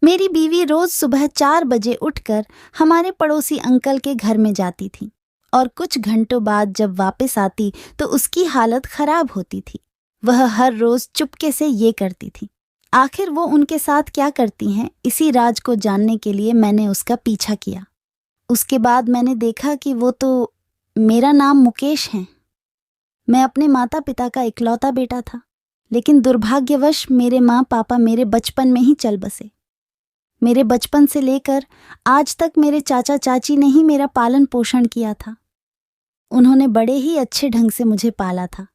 मेरी बीवी रोज सुबह 4 बजे उठकर हमारे पड़ोसी अंकल के घर में जाती थी और कुछ घंटों बाद जब वापस आती तो उसकी हालत खराब होती थी। वह हर रोज चुपके से ये करती थी। आखिर वो उनके साथ क्या करती हैं, इसी राज को जानने के लिए मैंने उसका पीछा किया। उसके बाद मैंने देखा कि वो तो मेरा नाम मुकेश है। मैं अपने माता पिता का इकलौता बेटा था, लेकिन दुर्भाग्यवश मेरे माँ पापा मेरे बचपन में ही चल बसे। मेरे बचपन से लेकर आज तक मेरे चाचा चाची ने ही मेरा पालन पोषण किया था। उन्होंने बड़े ही अच्छे ढंग से मुझे पाला था।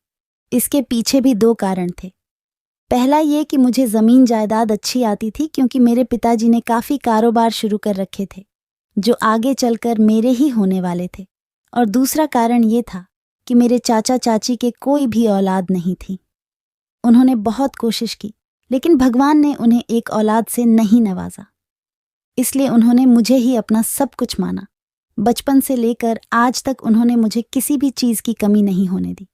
इसके पीछे भी 2 कारण थे। पहला ये कि मुझे ज़मीन जायदाद अच्छी आती थी, क्योंकि मेरे पिताजी ने काफ़ी कारोबार शुरू कर रखे थे जो आगे चलकर मेरे ही होने वाले थे। और दूसरा कारण ये था कि मेरे चाचा चाची के कोई भी औलाद नहीं थी। उन्होंने बहुत कोशिश की, लेकिन भगवान ने उन्हें एक औलाद से नहीं नवाजा। इसलिए उन्होंने मुझे ही अपना सब कुछ माना। बचपन से लेकर आज तक उन्होंने मुझे किसी भी चीज़ की कमी नहीं होने दी।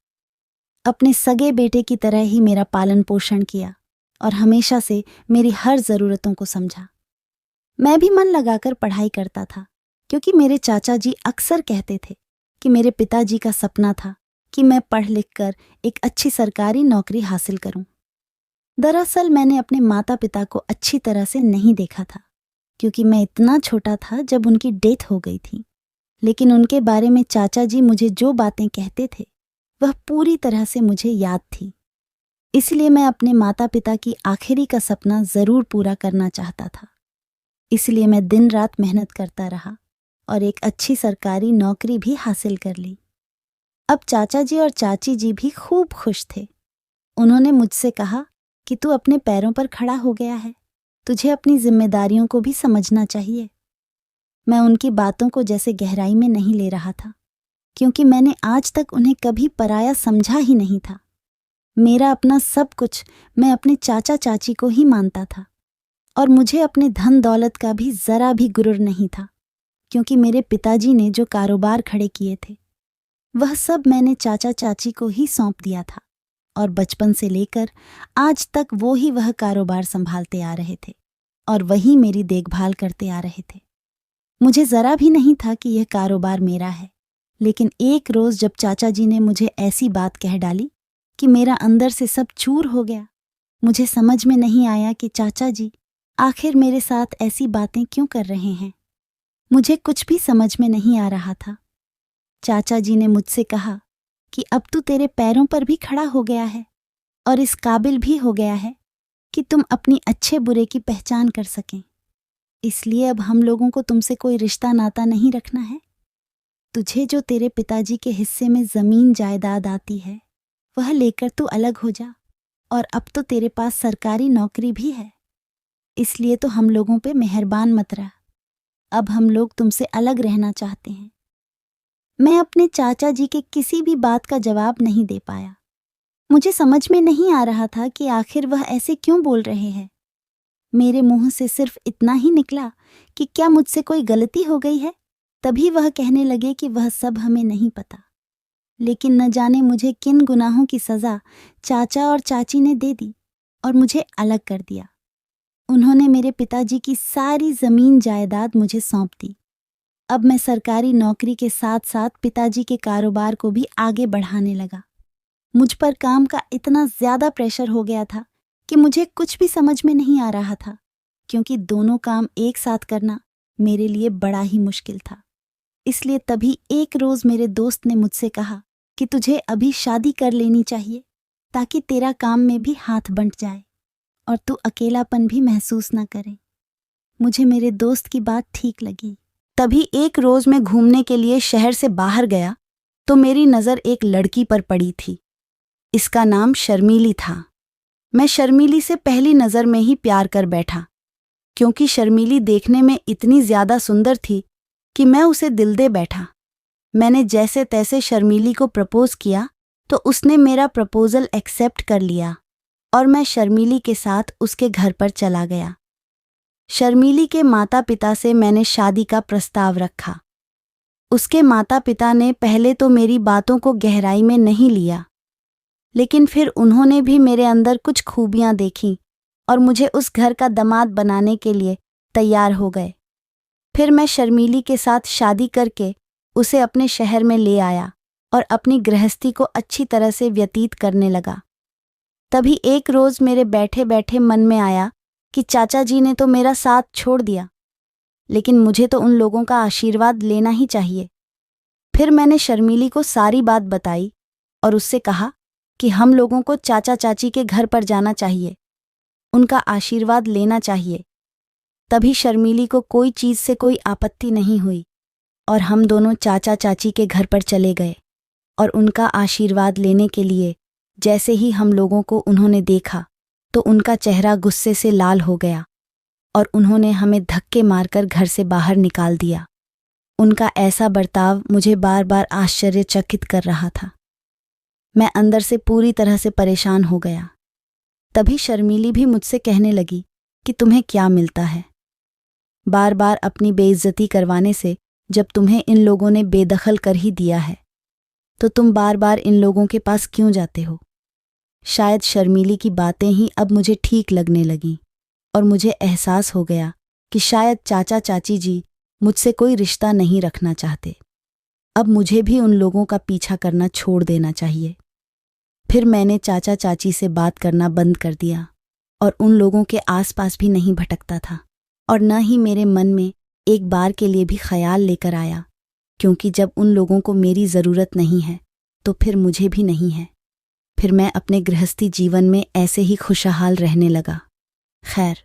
अपने सगे बेटे की तरह ही मेरा पालन पोषण किया और हमेशा से मेरी हर ज़रूरतों को समझा। मैं भी मन लगाकर पढ़ाई करता था, क्योंकि मेरे चाचा जी अक्सर कहते थे कि मेरे पिताजी का सपना था कि मैं पढ़ लिख कर एक अच्छी सरकारी नौकरी हासिल करूं। दरअसल मैंने अपने माता पिता को अच्छी तरह से नहीं देखा था, क्योंकि मैं इतना छोटा था जब उनकी डेथ हो गई थी। लेकिन उनके बारे में चाचा जी मुझे जो बातें कहते थे वह पूरी तरह से मुझे याद थी। इसलिए मैं अपने माता पिता की आखिरी का सपना ज़रूर पूरा करना चाहता था। इसलिए मैं दिन रात मेहनत करता रहा और एक अच्छी सरकारी नौकरी भी हासिल कर ली। अब चाचा जी और चाची जी भी खूब खुश थे। उन्होंने मुझसे कहा कि तू अपने पैरों पर खड़ा हो गया है, तुझे अपनी जिम्मेदारियों को भी समझना चाहिए। मैं उनकी बातों को जैसे गहराई में नहीं ले रहा था, क्योंकि मैंने आज तक उन्हें कभी पराया समझा ही नहीं था। मेरा अपना सब कुछ मैं अपने चाचा चाची को ही मानता था, और मुझे अपने धन दौलत का भी ज़रा भी गुरूर नहीं था, क्योंकि मेरे पिताजी ने जो कारोबार खड़े किए थे वह सब मैंने चाचा चाची को ही सौंप दिया था, और बचपन से लेकर आज तक वो ही वह कारोबार संभालते आ रहे थे और वही मेरी देखभाल करते आ रहे थे। मुझे ज़रा भी नहीं था कि यह कारोबार मेरा है, लेकिन एक रोज़ जब चाचा जी ने मुझे ऐसी बात कह डाली कि मेरा अंदर से सब चूर हो गया। मुझे समझ में नहीं आया कि चाचा जी आखिर मेरे साथ ऐसी बातें क्यों कर रहे हैं। मुझे कुछ भी समझ में नहीं आ रहा था। चाचा जी ने मुझसे कहा कि अब तू तेरे पैरों पर भी खड़ा हो गया है और इस काबिल भी हो गया है कि तुम अपनी अच्छे बुरे की पहचान कर सकें। इसलिए अब हम लोगों को तुमसे कोई रिश्ता नाता नहीं रखना है। तुझे जो तेरे पिताजी के हिस्से में ज़मीन जायदाद आती है वह लेकर तू अलग हो जा, और अब तो तेरे पास सरकारी नौकरी भी है। इसलिए तो हम लोगों पे मेहरबान मत रह। अब हम लोग तुमसे अलग रहना चाहते हैं। मैं अपने चाचा जी के किसी भी बात का जवाब नहीं दे पाया। मुझे समझ में नहीं आ रहा था कि आखिर वह ऐसे क्यों बोल रहे हैं। मेरे मुंह से सिर्फ इतना ही निकला कि क्या मुझसे कोई गलती हो गई है। तभी वह कहने लगे कि वह सब हमें नहीं पता, लेकिन न जाने मुझे किन गुनाहों की सज़ा चाचा और चाची ने दे दी और मुझे अलग कर दिया। उन्होंने मेरे पिताजी की सारी ज़मीन जायदाद मुझे सौंप दी। अब मैं सरकारी नौकरी के साथ साथ पिताजी के कारोबार को भी आगे बढ़ाने लगा। मुझ पर काम का इतना ज़्यादा प्रेशर हो गया था कि मुझे कुछ भी समझ में नहीं आ रहा था, क्योंकि दोनों काम एक साथ करना मेरे लिए बड़ा ही मुश्किल था। इसलिए तभी एक रोज़ मेरे दोस्त ने मुझसे कहा कि तुझे अभी शादी कर लेनी चाहिए, ताकि तेरा काम में भी हाथ बंट जाए और तू अकेलापन भी महसूस ना करे। मुझे मेरे दोस्त की बात ठीक लगी। तभी एक रोज़ मैं घूमने के लिए शहर से बाहर गया तो मेरी नज़र एक लड़की पर पड़ी थी। इसका नाम शर्मीली था। मैं शर्मीली से पहली नज़र में ही प्यार कर बैठा, क्योंकि शर्मीली देखने में इतनी ज़्यादा सुंदर थी कि मैं उसे दिल दे बैठा। मैंने जैसे तैसे शर्मीली को प्रपोज़ किया तो उसने मेरा प्रपोज़ल एक्सेप्ट कर लिया और मैं शर्मीली के साथ उसके घर पर चला गया। शर्मीली के माता पिता से मैंने शादी का प्रस्ताव रखा। उसके माता पिता ने पहले तो मेरी बातों को गहराई में नहीं लिया, लेकिन फिर उन्होंने भी मेरे अंदर कुछ खूबियां देखीं और मुझे उस घर का दामाद बनाने के लिए तैयार हो गए। फिर मैं शर्मीली के साथ शादी करके उसे अपने शहर में ले आया और अपनी गृहस्थी को अच्छी तरह से व्यतीत करने लगा। तभी एक रोज मेरे बैठे बैठे मन में आया कि चाचा जी ने तो मेरा साथ छोड़ दिया, लेकिन मुझे तो उन लोगों का आशीर्वाद लेना ही चाहिए। फिर मैंने शर्मीली को सारी बात बताई और उससे कहा कि हम लोगों को चाचा चाची के घर पर जाना चाहिए, उनका आशीर्वाद लेना चाहिए। तभी शर्मीली को कोई चीज से कोई आपत्ति नहीं हुई और हम दोनों चाचा चाची के घर पर चले गए और उनका आशीर्वाद लेने के लिए जैसे ही हम लोगों को उन्होंने देखा तो उनका चेहरा गुस्से से लाल हो गया और उन्होंने हमें धक्के मारकर घर से बाहर निकाल दिया। उनका ऐसा बर्ताव मुझे बार बार आश्चर्यचकित कर रहा था। मैं अंदर से पूरी तरह से परेशान हो गया। तभी शर्मीली भी मुझसे कहने लगी कि तुम्हें क्या मिलता है, बार बार अपनी बेइज्जती करवाने से जब तुम्हें इन लोगों ने बेदखल कर ही दिया है तो तुम बार बार इन लोगों के पास क्यों जाते हो। शायद शर्मीली की बातें ही अब मुझे ठीक लगने लगीं और मुझे एहसास हो गया कि शायद चाचा चाची जी मुझसे कोई रिश्ता नहीं रखना चाहते। अब मुझे भी उन लोगों का पीछा करना छोड़ देना चाहिए। फिर मैंने चाचा चाची से बात करना बंद कर दिया और उन लोगों के आसपास भी नहीं भटकता था और न ही मेरे मन में एक बार के लिए भी ख्याल लेकर आया, क्योंकि जब उन लोगों को मेरी ज़रूरत नहीं है तो फिर मुझे भी नहीं है। फिर मैं अपने गृहस्थी जीवन में ऐसे ही खुशहाल रहने लगा। खैर,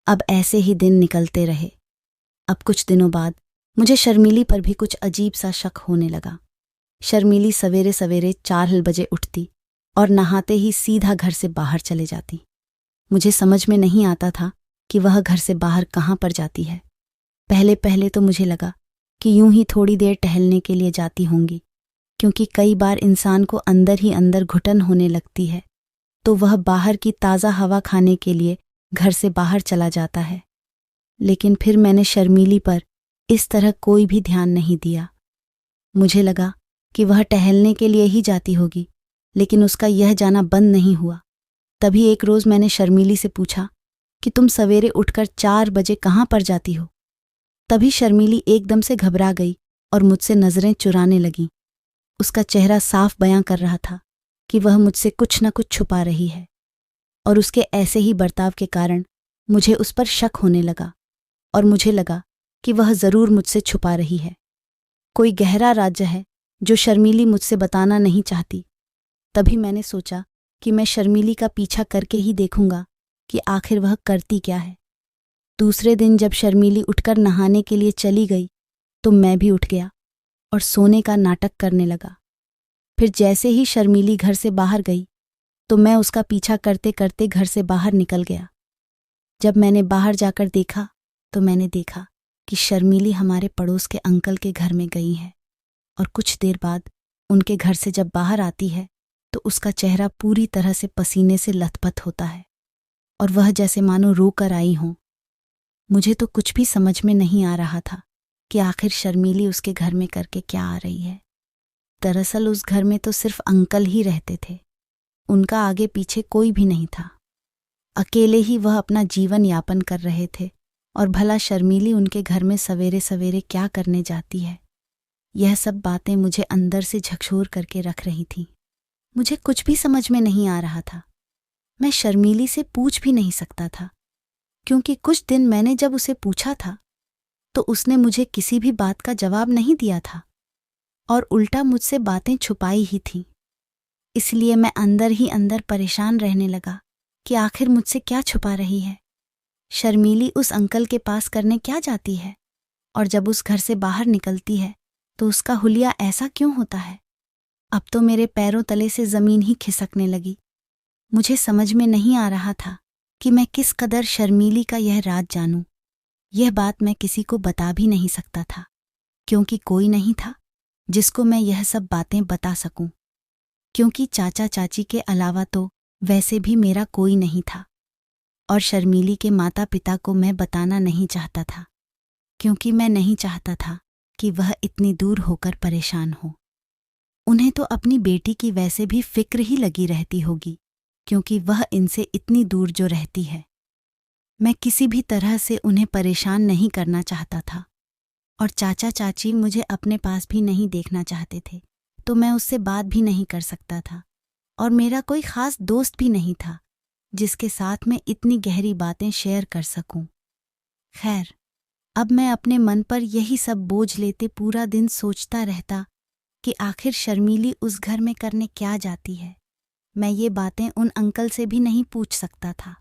अब ऐसे ही दिन निकलते रहे। अब कुछ दिनों बाद मुझे शर्मीली पर भी कुछ अजीब सा शक होने लगा। शर्मीली सवेरे सवेरे 4 बजे उठती और नहाते ही सीधा घर से बाहर चले जाती। मुझे समझ में नहीं आता था कि वह घर से बाहर कहाँ पर जाती है। पहले पहले तो मुझे लगा कि यूं ही थोड़ी देर टहलने के लिए जाती होंगी, क्योंकि कई बार इंसान को अंदर ही अंदर घुटन होने लगती है तो वह बाहर की ताज़ा हवा खाने के लिए घर से बाहर चला जाता है। लेकिन फिर मैंने शर्मीली पर इस तरह कोई भी ध्यान नहीं दिया। मुझे लगा कि वह टहलने के लिए ही जाती होगी, लेकिन उसका यह जाना बंद नहीं हुआ। तभी एक रोज़ मैंने शर्मीली से पूछा कि तुम सवेरे उठकर 4 बजे कहाँ पर जाती हो। तभी शर्मीली एकदम से घबरा गई और मुझसे नज़रें चुराने लगी। उसका चेहरा साफ बयां कर रहा था कि वह मुझसे कुछ न कुछ छुपा रही है और उसके ऐसे ही बर्ताव के कारण मुझे उस पर शक होने लगा और मुझे लगा कि वह ज़रूर मुझसे छुपा रही है। कोई गहरा राज है जो शर्मीली मुझसे बताना नहीं चाहती। तभी मैंने सोचा कि मैं शर्मीली का पीछा करके ही देखूंगा कि आखिर वह करती क्या है। दूसरे दिन जब शर्मीली उठकर नहाने के लिए चली गई तो मैं भी उठ गया और सोने का नाटक करने लगा। फिर जैसे ही शर्मीली घर से बाहर गई तो मैं उसका पीछा करते करते घर से बाहर निकल गया। जब मैंने बाहर जाकर देखा तो मैंने देखा कि शर्मीली हमारे पड़ोस के अंकल के घर में गई है और कुछ देर बाद उनके घर से जब बाहर आती है तो उसका चेहरा पूरी तरह से पसीने से लथपथ होता है और वह जैसे मानो रो कर आई हो। मुझे तो कुछ भी समझ में नहीं आ रहा था कि आखिर शर्मीली उसके घर में करके क्या आ रही है। दरअसल उस घर में तो सिर्फ अंकल ही रहते थे, उनका आगे पीछे कोई भी नहीं था। अकेले ही वह अपना जीवन यापन कर रहे थे और भला शर्मीली उनके घर में सवेरे सवेरे क्या करने जाती है। यह सब बातें मुझे अंदर से झकझोर करके रख रही थीं। मुझे कुछ भी समझ में नहीं आ रहा था। मैं शर्मीली से पूछ भी नहीं सकता था, क्योंकि कुछ दिन मैंने जब उसे पूछा था तो उसने मुझे किसी भी बात का जवाब नहीं दिया था और उल्टा मुझसे बातें छुपाई ही थीं। इसलिए मैं अंदर ही अंदर परेशान रहने लगा कि आखिर मुझसे क्या छुपा रही है। शर्मीली उस अंकल के पास करने क्या जाती है और जब उस घर से बाहर निकलती है तो उसका हुलिया ऐसा क्यों होता है। अब तो मेरे पैरों तले से ज़मीन ही खिसकने लगी। मुझे समझ में नहीं आ रहा था कि मैं किस कदर शर्मीली का यह राज जानूं। यह बात मैं किसी को बता भी नहीं सकता था, क्योंकि कोई नहीं था जिसको मैं यह सब बातें बता सकूं, क्योंकि चाचा चाची के अलावा तो वैसे भी मेरा कोई नहीं था और शर्मीली के माता पिता को मैं बताना नहीं चाहता था, क्योंकि मैं नहीं चाहता था कि वह इतनी दूर होकर परेशान हो। उन्हें तो अपनी बेटी की वैसे भी फिक्र ही लगी रहती होगी, क्योंकि वह इनसे इतनी दूर जो रहती है। मैं किसी भी तरह से उन्हें परेशान नहीं करना चाहता था और चाचा चाची मुझे अपने पास भी नहीं देखना चाहते थे, तो मैं उससे बात भी नहीं कर सकता था और मेरा कोई खास दोस्त भी नहीं था जिसके साथ मैं इतनी गहरी बातें शेयर कर सकूं। खैर, अब मैं अपने मन पर यही सब बोझ लेते पूरा दिन सोचता रहता कि आखिर शर्मीली उस घर में करने क्या जाती है। मैं ये बातें उन अंकल से भी नहीं पूछ सकता था,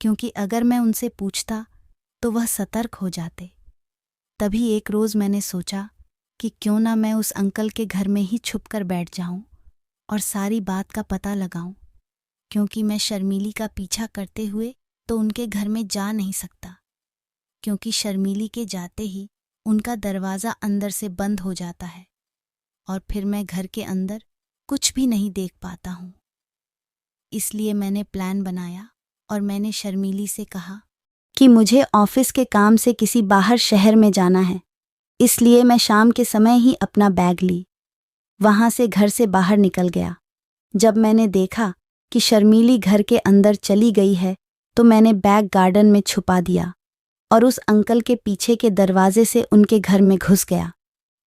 क्योंकि अगर मैं उनसे पूछता तो वह सतर्क हो जाते। तभी एक रोज़ मैंने सोचा कि क्यों ना मैं उस अंकल के घर में ही छुपकर बैठ जाऊं और सारी बात का पता लगाऊं, क्योंकि मैं शर्मीली का पीछा करते हुए तो उनके घर में जा नहीं सकता, क्योंकि शर्मीली के जाते ही उनका दरवाज़ा अंदर से बंद हो जाता है और फिर मैं घर के अंदर कुछ भी नहीं देख पाता हूँ। इसलिए मैंने प्लान बनाया और मैंने शर्मीली से कहा कि मुझे ऑफिस के काम से किसी बाहर शहर में जाना है, इसलिए मैं शाम के समय ही अपना बैग ली, वहाँ से घर से बाहर निकल गया। जब मैंने देखा कि शर्मीली घर के अंदर चली गई है तो मैंने बैग गार्डन में छुपा दिया और उस अंकल के पीछे के दरवाजे से उनके घर में घुस गया।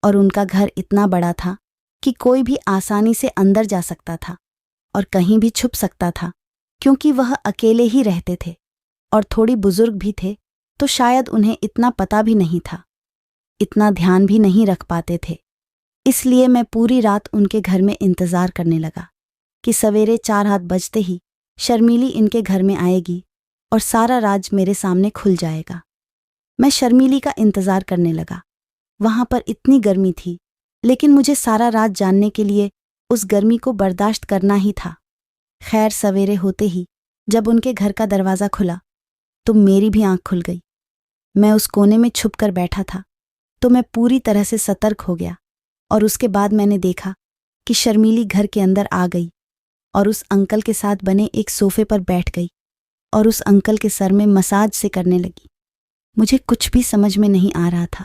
और उनका घर इतना बड़ा था कि कोई भी आसानी से अंदर जा सकता था और कहीं भी छुप सकता था, क्योंकि वह अकेले ही रहते थे और थोड़ी बुजुर्ग भी थे, तो शायद उन्हें इतना पता भी नहीं था, इतना ध्यान भी नहीं रख पाते थे। इसलिए मैं पूरी रात उनके घर में इंतज़ार करने लगा कि सवेरे 4 बजते ही शर्मीली इनके घर में आएगी और सारा राज मेरे सामने खुल जाएगा। मैं शर्मीली का इंतज़ार करने लगा। वहाँ पर इतनी गर्मी थी, लेकिन मुझे सारा रात जानने के लिए उस गर्मी को बर्दाश्त करना ही था। खैर, सवेरे होते ही जब उनके घर का दरवाज़ा खुला तो मेरी भी आंख खुल गई। मैं उस कोने में छुप कर बैठा था, तो मैं पूरी तरह से सतर्क हो गया और उसके बाद मैंने देखा कि शर्मीली घर के अंदर आ गई और उस अंकल के साथ बने एक सोफे पर बैठ गई और उस अंकल के सर में मसाज से करने लगी। मुझे कुछ भी समझ में नहीं आ रहा था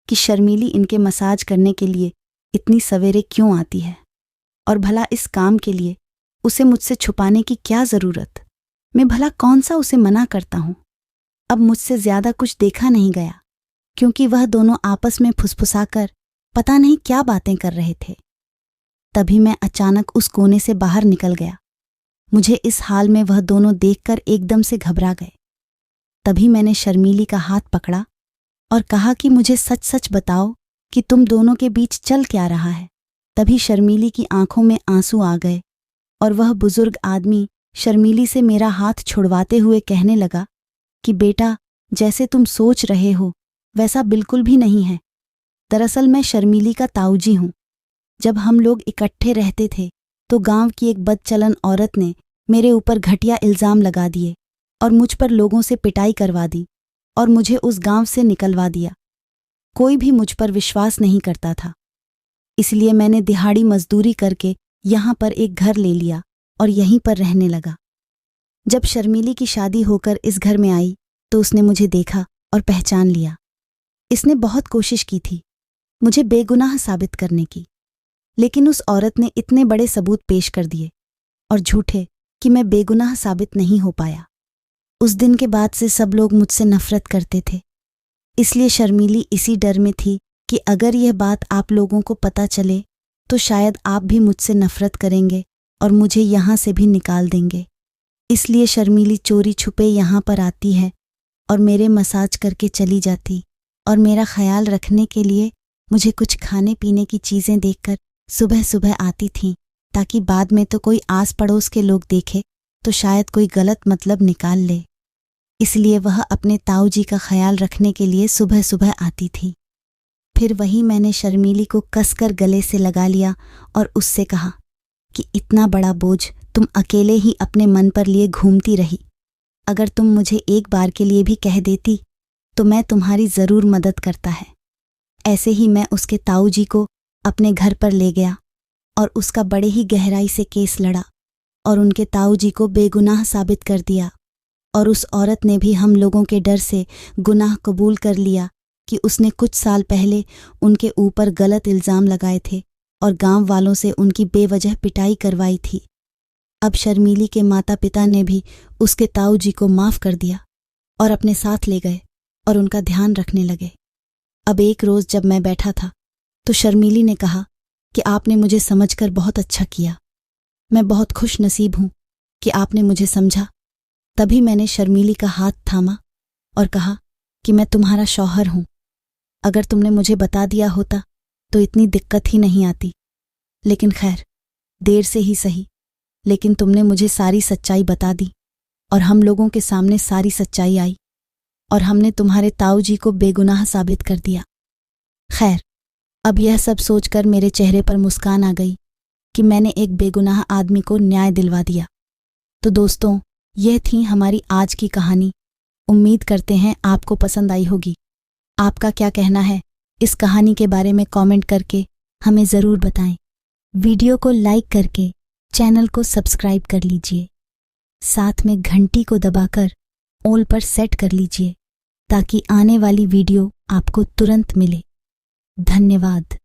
कि शर्मीली इनके मसाज करने के लिए इतनी सवेरे क्यों आती है, और भला इस काम के लिए उसे मुझसे छुपाने की क्या ज़रूरत। मैं भला कौन सा उसे मना करता हूँ। अब मुझसे ज़्यादा कुछ देखा नहीं गया, क्योंकि वह दोनों आपस में फुसफुसाकर पता नहीं क्या बातें कर रहे थे। तभी मैं अचानक उस कोने से बाहर निकल गया। मुझे इस हाल में वह दोनों देखकर एकदम से घबरा गए। तभी मैंने शर्मीली का हाथ पकड़ा और कहा कि मुझे सच सच बताओ कि तुम दोनों के बीच चल क्या रहा है। तभी शर्मीली की आंखों में आंसू आ गए और वह बुजुर्ग आदमी शर्मीली से मेरा हाथ छुड़वाते हुए कहने लगा कि बेटा, जैसे तुम सोच रहे हो वैसा बिल्कुल भी नहीं है। दरअसल मैं शर्मीली का ताऊजी हूँ। जब हम लोग इकट्ठे रहते थे तो गांव की एक बदचलन औरत ने मेरे ऊपर घटिया इल्ज़ाम लगा दिए और मुझ पर लोगों से पिटाई करवा दी और मुझे उस गांव से निकलवा दिया। कोई भी मुझ पर विश्वास नहीं करता था, इसलिए मैंने दिहाड़ी मजदूरी करके यहाँ पर एक घर ले लिया और यहीं पर रहने लगा। जब शर्मीली की शादी होकर इस घर में आई तो उसने मुझे देखा और पहचान लिया। इसने बहुत कोशिश की थी मुझे बेगुनाह साबित करने की, लेकिन उस औरत ने इतने बड़े सबूत पेश कर दिए और झूठे कि मैं बेगुनाह साबित नहीं हो पाया। उस दिन के बाद से सब लोग मुझसे नफरत करते थे, इसलिए शर्मीली इसी डर में थी कि अगर यह बात आप लोगों को पता चले तो शायद आप भी मुझसे नफरत करेंगे और मुझे यहाँ से भी निकाल देंगे। इसलिए शर्मीली चोरी छुपे यहाँ पर आती है और मेरे मसाज करके चली जाती और मेरा ख्याल रखने के लिए मुझे कुछ खाने पीने की चीज़ें देकर सुबह सुबह आती थीं, ताकि बाद में तो कोई आस पड़ोस के लोग देखे तो शायद कोई गलत मतलब निकाल ले। इसलिए वह अपने ताऊजी का ख्याल रखने के लिए सुबह सुबह आती थी। फिर वही मैंने शर्मीली को कसकर गले से लगा लिया और उससे कहा कि इतना बड़ा बोझ तुम अकेले ही अपने मन पर लिए घूमती रही। अगर तुम मुझे एक बार के लिए भी कह देती तो मैं तुम्हारी ज़रूर मदद करता है। ऐसे ही मैं उसके ताऊजी को अपने घर पर ले गया और उसका बड़े ही गहराई से केस लड़ा और उनके ताऊजी को बेगुनाह साबित कर दिया। और उस औरत ने भी हम लोगों के डर से गुनाह कबूल कर लिया कि उसने कुछ साल पहले उनके ऊपर गलत इल्ज़ाम लगाए थे और गांव वालों से उनकी बेवजह पिटाई करवाई थी। अब शर्मीली के माता पिता ने भी उसके ताऊजी को माफ़ कर दिया और अपने साथ ले गए और उनका ध्यान रखने लगे। अब एक रोज़ जब मैं बैठा था तो शर्मीली ने कहा कि आपने मुझे समझकर बहुत अच्छा किया। मैं बहुत खुश नसीब हूँ कि आपने मुझे समझा। तभी मैंने शर्मीली का हाथ थामा और कहा कि मैं तुम्हारा शौहर हूँ। अगर तुमने मुझे बता दिया होता तो इतनी दिक्कत ही नहीं आती। लेकिन खैर, देर से ही सही, लेकिन तुमने मुझे सारी सच्चाई बता दी और हम लोगों के सामने सारी सच्चाई आई और हमने तुम्हारे ताऊ जी को बेगुनाह साबित कर दिया। खैर, अब यह सब सोचकर मेरे चेहरे पर मुस्कान आ गई कि मैंने एक बेगुनाह आदमी को न्याय दिलवा दिया। तो दोस्तों, यह थी हमारी आज की कहानी। उम्मीद करते हैं आपको पसंद आई होगी। आपका क्या कहना है इस कहानी के बारे में कमेंट करके हमें ज़रूर बताएं। वीडियो को लाइक करके चैनल को सब्सक्राइब कर लीजिए। साथ में घंटी को दबाकर ऑल पर सेट कर लीजिए ताकि आने वाली वीडियो आपको तुरंत मिले। धन्यवाद।